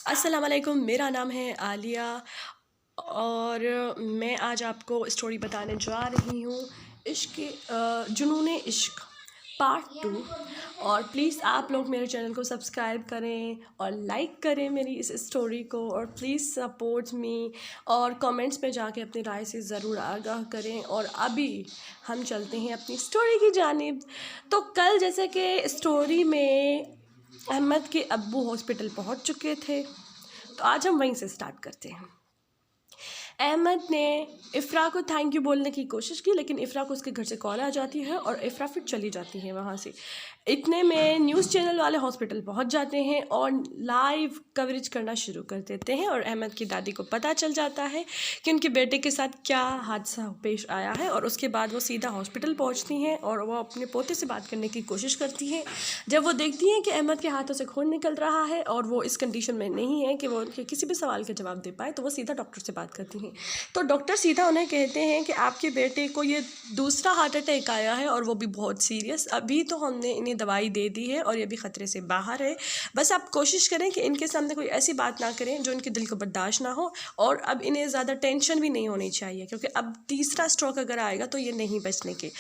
अस्सलाम वालेकुम, मेरा नाम है आलिया और मैं आज आपको स्टोरी बताने जा रही हूँ जुनून इश्क पार्ट 2। और प्लीज़ आप लोग मेरे चैनल को सब्सक्राइब करें और लाइक करें मेरी इस स्टोरी को, और प्लीज़ सपोर्ट मी और कमेंट्स में जाके अपनी राय से ज़रूर आगाह करें। और अभी हम चलते हैं अपनी स्टोरी की जानिब। तो कल जैसे कि स्टोरी में अहमद के अब्बू हॉस्पिटल पहुंच चुके थे, तो आज हम वहीं से स्टार्ट करते हैं। अहमद ने इफ़रा को थैंक यू बोलने की कोशिश की, लेकिन इफ़रा को उसके घर से कॉल आ जाती है और इफ़रा फिर चली जाती है वहाँ से। इतने में न्यूज़ चैनल वाले हॉस्पिटल पहुँच जाते हैं और लाइव कवरेज करना शुरू कर देते हैं, और अहमद की दादी को पता चल जाता है कि उनके बेटे के साथ क्या हादसा पेश आया है। और उसके बाद वो सीधा हॉस्पिटल पहुँचती हैं और वो अपने पोते से बात करने की कोशिश करती हैं। जब वो देखती हैं कि अहमद के हाथों से खून निकल रहा है और वो इस कंडीशन में नहीं है कि वो उनके किसी भी सवाल के जवाब दे पाए, तो वो सीधा डॉक्टर से बात करती हैं। तो डॉक्टर सीधा उन्हें कहते हैं कि आपके बेटे को ये दूसरा हार्ट अटैक आया है और वो भी बहुत सीरियस। अभी तो हमने इन्हें दवाई दे दी है और ये भी ख़तरे से बाहर है। बस आप कोशिश करें कि इनके सामने कोई ऐसी बात ना करें जो इनके दिल को बर्दाश्त ना हो, और अब इन्हें ज़्यादा टेंशन भी नहीं होनी चाहिए, क्योंकि अब तीसरा स्ट्रोक अगर आएगा तो ये नहीं बचने के।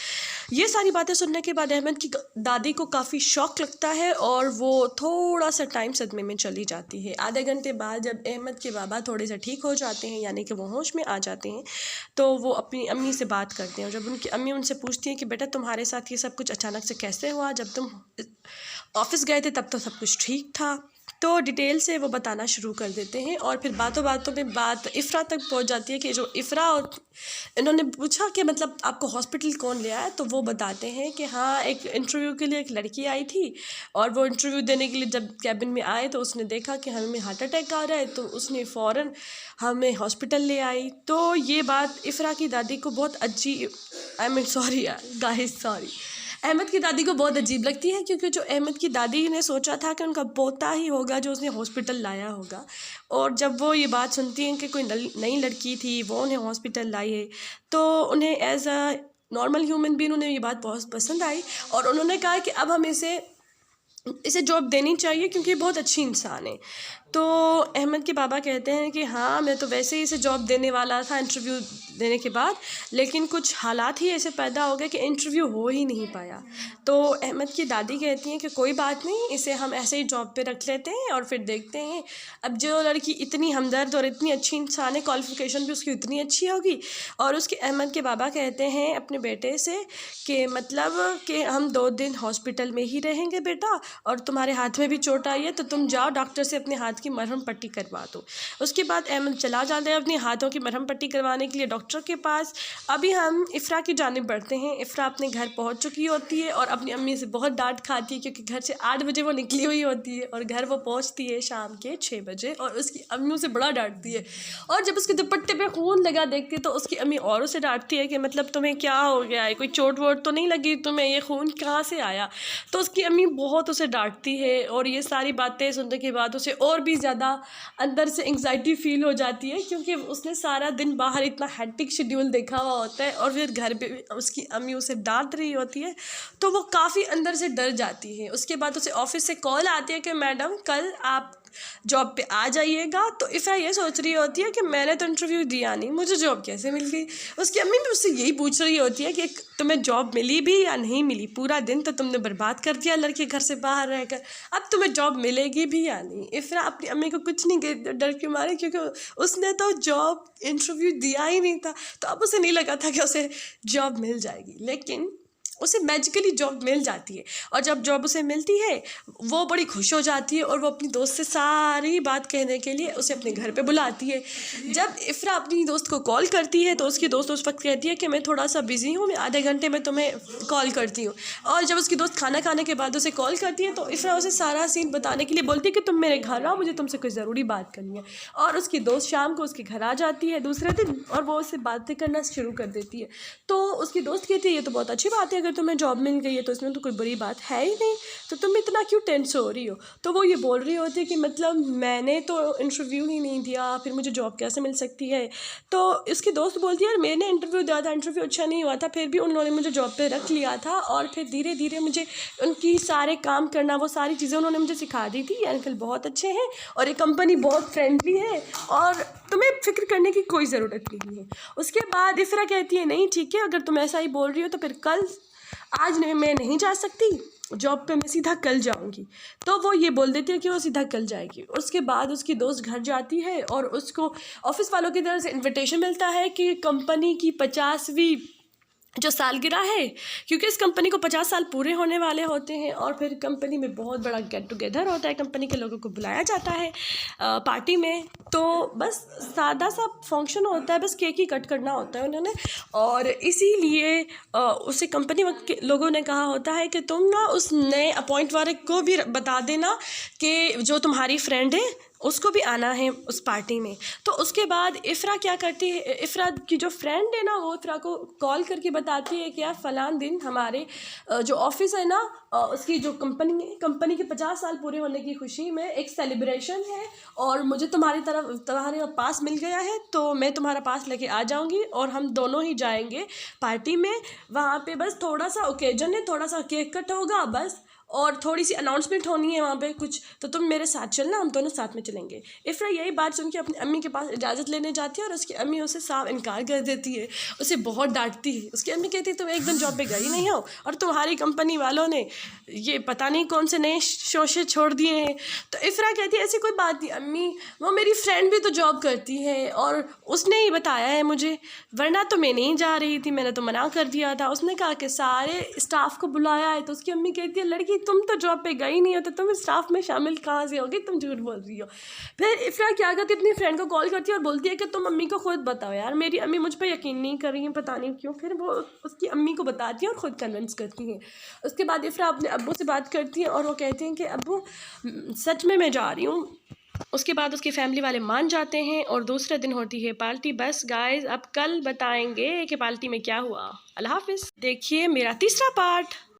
ये सारी बातें सुनने के बाद अहमद की दादी को काफ़ी शौक लगता है और वो थोड़ा सा टाइम सदमे में चली जाती है। आधे घंटे बाद जब अहमद के बाबा थोड़े से ठीक हो जाते हैं, यानी कि वो होश में आ जाते हैं, तो वो अपनी अम्मी से बात करते हैं। और जब उनकी अम्मी उनसे पूछती हैं कि बेटा तुम्हारे साथ ये सब कुछ अचानक से कैसे हुआ, जब तुम ऑफिस गए थे तब तो सब कुछ ठीक था, तो डिटेल से वो बताना शुरू कर देते हैं। और फिर बातों बातों में बात इफ़रा तक पहुंच जाती है कि जो इफ़रा और इन्होंने पूछा कि मतलब आपको हॉस्पिटल कौन ले आया, तो वो बताते हैं कि हाँ, एक इंटरव्यू के लिए एक लड़की आई थी, और वो इंटरव्यू देने के लिए जब कैबिन में आए तो उसने देखा कि हमें हार्ट अटैक आ रहा है, तो उसने फ़ौरन हमें हॉस्पिटल ले आई। तो ये बात इफ़रा की दादी को बहुत अजीब, I mean sorry guys, sorry, Ahmed की दादी को बहुत अजीब लगती है, क्योंकि जो अहमद की दादी ने सोचा था कि उनका पोता ही होगा जो उसने हॉस्पिटल लाया होगा, और जब वो ये बात सुनती हैं कि कोई नई लड़की थी वो उन्हें हॉस्पिटल लाई है, तो उन्हें as a normal human being उन्हें ये बात बहुत पसंद आई, और उन्होंने कहा कि अब हम इसे जॉब देनी चाहिए क्योंकि ये बहुत अच्छी इंसान है। तो अहमद के पापा कहते हैं कि हाँ, मैं तो वैसे ही इसे जॉब देने वाला था इंटरव्यू देने के बाद, लेकिन कुछ हालात ही ऐसे पैदा हो गए कि इंटरव्यू हो ही नहीं पाया। तो अहमद की दादी कहती हैं कि कोई बात नहीं, इसे हम ऐसे ही जॉब पे रख लेते हैं और फिर देखते हैं। अब जो लड़की इतनी हमदर्द और इतनी अच्छी इंसान है, क्वालिफ़िकेशन भी उसकी उतनी अच्छी होगी। और उसके अहमद के बाबा कहते हैं अपने बेटे से कि मतलब कि हम 2 दिन हॉस्पिटल में ही रहेंगे बेटा, और तुम्हारे हाथ में भी चोट आई है तो तुम जाओ डॉक्टर से अपने हाथ की मरहम पट्टी करवा दो। उसके बाद अहमद चला जाता है अपने हाथों की मरहम पट्टी करवाने के लिए डॉक्टर के पास। अभी हम इफ़रा की जानिब बढ़ते हैं। इफ़रा अपने घर पहुंच चुकी होती है और अपनी अम्मी से बहुत डांट खाती है, क्योंकि घर से 8 बजे वो निकली हुई होती है और घर वो पहुंचती है शाम के 6 बजे, और उसकी अम्मी उसे बड़ा डांटती है। और जब उसके दुपट्टे पे खून लगा देखती है तो उसकी अम्मी और उसे डांटती है कि मतलब तुम्हें क्या हो गया है, कोई चोट वोट तो नहीं लगी तुम्हें, ये खून कहाँ से आया। तो उसकी अम्मी बहुत उसे डांटती है, और ये सारी बातें सुनने के बाद उसे और भी ज़्यादा अंदर से एंग्जाइटी फील हो जाती है, क्योंकि उसने सारा दिन बाहर इतना हेक्टिक शेड्यूल देखा हुआ होता है और फिर घर पे उसकी अम्मी उसे डांट रही होती है, तो वो काफ़ी अंदर से डर जाती है। उसके बाद उसे ऑफिस से कॉल आती है कि मैडम कल आप जॉब पे आ जाइएगा। तो इफ़रा ये सोच रही होती है कि मैंने तो इंटरव्यू दिया नहीं, मुझे जॉब कैसे मिल गई। उसकी अम्मी भी उससे यही पूछ रही होती है कि तुम्हें जॉब मिली भी या नहीं मिली, पूरा दिन तो तुमने बर्बाद कर दिया लड़के घर से बाहर रहकर, अब तुम्हें जॉब मिलेगी भी या नहीं। इफ़रा अपनी अम्मी को कुछ नहीं कहती डर के मारे, क्योंकि उसने तो जॉब इंटरव्यू दिया ही नहीं था, तो अब उसे नहीं लगा था कि उसे जॉब मिल जाएगी, लेकिन उसे मैजिकली जॉब मिल जाती है। और जब जॉब उसे मिलती है वो बड़ी खुश हो जाती है, और वो अपनी दोस्त से सारी बात कहने के लिए उसे अपने घर पे बुलाती है। जब इफ़रा अपनी दोस्त को कॉल करती है तो उसकी दोस्त उस वक्त कहती है कि मैं थोड़ा सा बिज़ी हूँ, मैं आधे घंटे में तुम्हें कॉल करती हूँ। और जब उसकी दोस्त खाना खाने के बाद उसे कॉल करती है तो इफ़रा उसे सारा सीन बताने के लिए बोलती है कि तुम मेरे घर आओ, मुझे तुमसे कोई ज़रूरी बात करनी है। और उसकी दोस्त शाम को उसके घर आ जाती है दूसरे दिन, और वो उससे बातें करना शुरू कर देती है। तो उसकी दोस्त कहती है ये तो बहुत अच्छी बात है, अगर तुम्हें जॉब मिल गई है तो इसमें तो कोई बुरी बात है ही नहीं, तो तुम इतना क्यों टेंस हो रही हो। तो वो ये बोल रही होती है कि मतलब मैंने तो इंटरव्यू ही नहीं दिया, फिर मुझे जॉब कैसे मिल सकती है। तो इसकी दोस्त बोलती है यार मैंने इंटरव्यू दिया था, इंटरव्यू अच्छा नहीं हुआ था, फिर भी उन्होंने मुझे जॉब पे रख लिया था और फिर धीरे धीरे मुझे उनकी सारे काम करना, वो सारी चीज़ें उन्होंने मुझे सिखा दी थी। ये अंकल बहुत अच्छे हैं और ये कंपनी बहुत फ्रेंडली है और तुम्हें फ़िक्र करने की कोई ज़रूरत नहीं है। उसके बाद इफ़रा कहती है नहीं ठीक है, अगर तुम ऐसा ही बोल रही हो तो फिर कल, आज नहीं मैं नहीं जा सकती जॉब पे, मैं सीधा कल जाऊंगी। तो वो ये बोल देती है कि वो सीधा कल जाएगी। उसके बाद उसकी दोस्त घर जाती है और उसको ऑफिस वालों की तरफ से इनविटेशन मिलता है कि कंपनी की 50वीं जो सालगिरह है, क्योंकि इस कंपनी को 50 साल पूरे होने वाले होते हैं और फिर कंपनी में बहुत बड़ा गेट टुगेदर होता है, कंपनी के लोगों को बुलाया जाता है पार्टी में। तो बस सादा सा फंक्शन होता है, बस केक ही कट करना होता है उन्होंने। और इसीलिए उसे कंपनी के लोगों ने कहा होता है कि तुम ना उस नए अपॉइंट वाले को भी बता देना कि जो तुम्हारी फ्रेंड है उसको भी आना है उस पार्टी में। तो उसके बाद इफ़रा क्या करती है, इफ़रा की जो फ्रेंड है ना वो इफ़रा को कॉल करके बताती है कि यार फ़लान दिन हमारे जो ऑफिस है ना, उसकी जो कंपनी है, कंपनी के 50 साल पूरे होने की खुशी में एक सेलिब्रेशन है और मुझे तुम्हारे पास मिल गया है, तो मैं तुम्हारा पास लेके आ जाऊंगी और हम दोनों ही जाएंगे पार्टी में। वहाँ पे बस थोड़ा सा ओकेजन है, थोड़ा सा केक कट होगा बस, और थोड़ी सी अनाउंसमेंट होनी है वहाँ पे कुछ, तो तुम मेरे साथ चलना, हम दोनों साथ में चलेंगे। इफ़रा यही बात सुन के अपनी अम्मी के पास इजाज़त लेने जाती है और उसकी अम्मी उसे साफ इनकार कर देती है, उसे बहुत डांटती है। उसकी अम्मी कहती है तुम एक दिन जॉब पे गई नहीं हो और तुम्हारी कंपनी वालों ने ये पता नहीं कौन से नए शोशे छोड़ दिए हैं। तो इफ़रा कहती है ऐसी कोई बात नहीं अम्मी, वो मेरी फ्रेंड भी तो जॉब करती है और उसने ही बताया है मुझे, वरना तो मैं नहीं जा रही थी, मैंने तो मना कर दिया था। उसने कहा कि सारे स्टाफ को बुलाया है। तो उसकी अम्मी कहती है लड़की तुम तो जॉब पे गई नहीं हो तो तुम स्टाफ में शामिल कहाँ से होगी, तुम झूठ बोल रही हो। फिर इफ़रा क्या करती है अपनी फ्रेंड को कॉल करती है और बोलती है कि तुम अम्मी को खुद बताओ यार, मेरी अम्मी मुझ पर यकीन नहीं कर रही है, पता नहीं क्यों। फिर वो उसकी अम्मी को बताती है और ख़ुद कन्विंस करती हैं। उसके बाद इफ़रा अपने अब्बू से बात करती है और वो कहते हैं कि अब्बू सच में मैं जा रही हूँ। उसके बाद उसकी फैमिली वाले मान जाते हैं और दूसरे दिन होती है पार्टी। बस गाइस अब कल बताएंगे कि पार्टी में क्या हुआ। अल्लाह हाफिज़। देखिए मेरा तीसरा पार्ट।